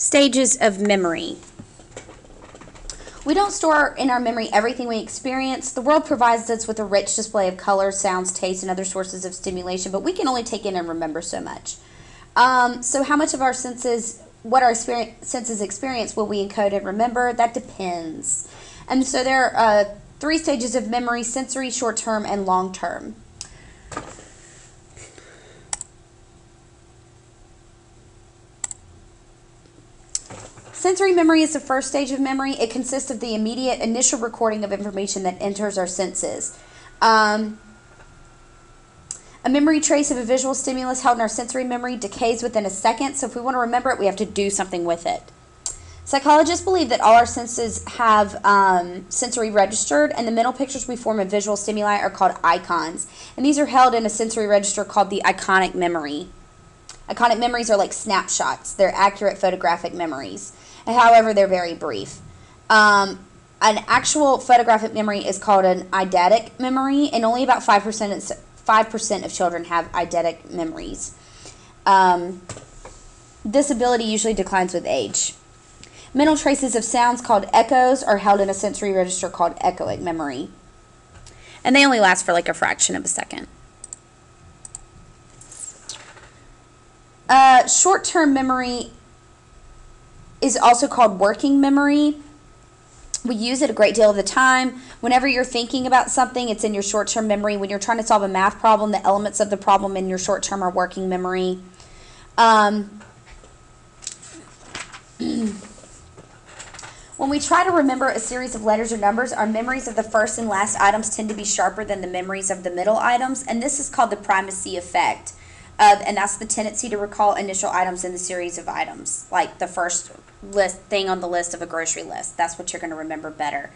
Stages of memory. We don't store in our memory everything we experience. The world provides us with a rich display of colors, sounds, tastes, and other sources of stimulation, but we can only take in and remember so much. So how much of our senses, what our senses experience, will we encode and remember? That depends. And so there are 3 stages of memory: sensory, short-term, and long-term. Sensory memory is the first stage of memory. It consists of the immediate initial recording of information that enters our senses. A memory trace of a visual stimulus held in our sensory memory decays within a second, so if we want to remember it, we have to do something with it. Psychologists believe that all our senses have sensory registered, and the mental pictures we form of visual stimuli are called icons. And these are held in a sensory register called the iconic memory. Iconic memories are like snapshots. They're accurate photographic memories. However, they're very brief. An actual photographic memory is called an eidetic memory, and only about 5% of children have eidetic memories. This ability usually declines with age. Mental traces of sounds called echoes are held in a sensory register called echoic memory. And they only last for like a fraction of a second. Short-term memory is also called working memory. We use it a great deal of the time. Whenever you're thinking about something, it's in your short-term memory. When you're trying to solve a math problem, the elements of the problem in your short-term are working memory. When we try to remember a series of letters or numbers, our memories of the first and last items tend to be sharper than the memories of the middle items, and this is called the primacy effect. And that's the tendency to recall initial items in the series of items, like the first thing on the list of a grocery list. That's what you're going to remember better.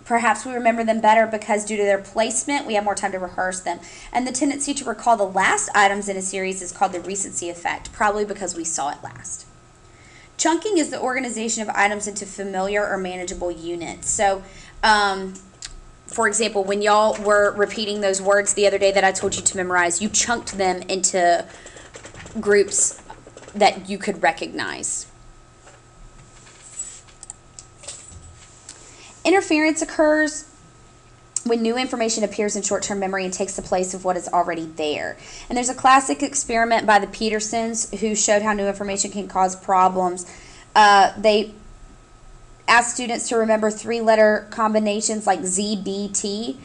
Perhaps we remember them better because due to their placement, we have more time to rehearse them. And the tendency to recall the last items in a series is called the recency effect, probably because we saw it last. Chunking is the organization of items into familiar or manageable units. So, for example, when y'all were repeating those words the other day that I told you to memorize, you chunked them into groups that you could recognize. Interference occurs when new information appears in short-term memory and takes the place of what is already there. And there's a classic experiment by the Petersons who showed how new information can cause problems. They asked students to remember 3-letter combinations like ZBT,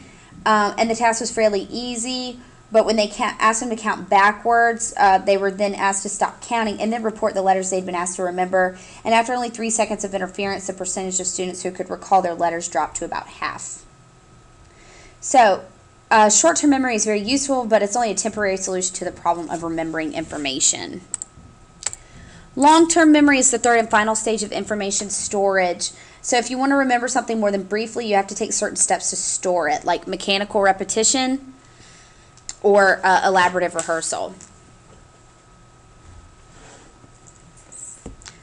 and the task was fairly easy, but when they asked them to count backwards, they were then asked to stop counting and then report the letters they'd been asked to remember, and after only 3 seconds of interference, the percentage of students who could recall their letters dropped to about half. So, short-term memory is very useful, but it's only a temporary solution to the problem of remembering information. Long-term memory is the third and final stage of information storage. So if you want to remember something more than briefly, you have to take certain steps to store it, like mechanical repetition or elaborative rehearsal.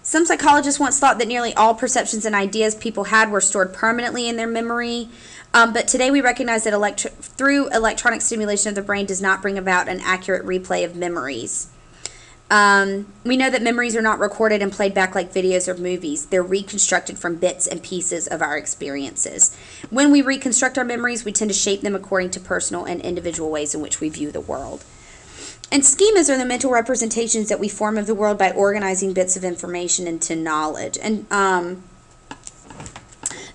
Some psychologists once thought that nearly all perceptions and ideas people had were stored permanently in their memory, but today we recognize that through electronic stimulation of the brain does not bring about an accurate replay of memories. We know that memories are not recorded and played back like videos or movies. They're reconstructed from bits and pieces of our experiences. When we reconstruct our memories, we tend to shape them according to personal and individual ways in which we view the world. And schemas are the mental representations that we form of the world by organizing bits of information into knowledge. And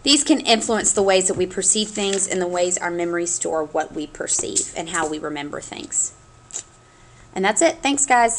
these can influence the ways that we perceive things and the ways our memories store what we perceive and how we remember things. And that's it. Thanks, guys.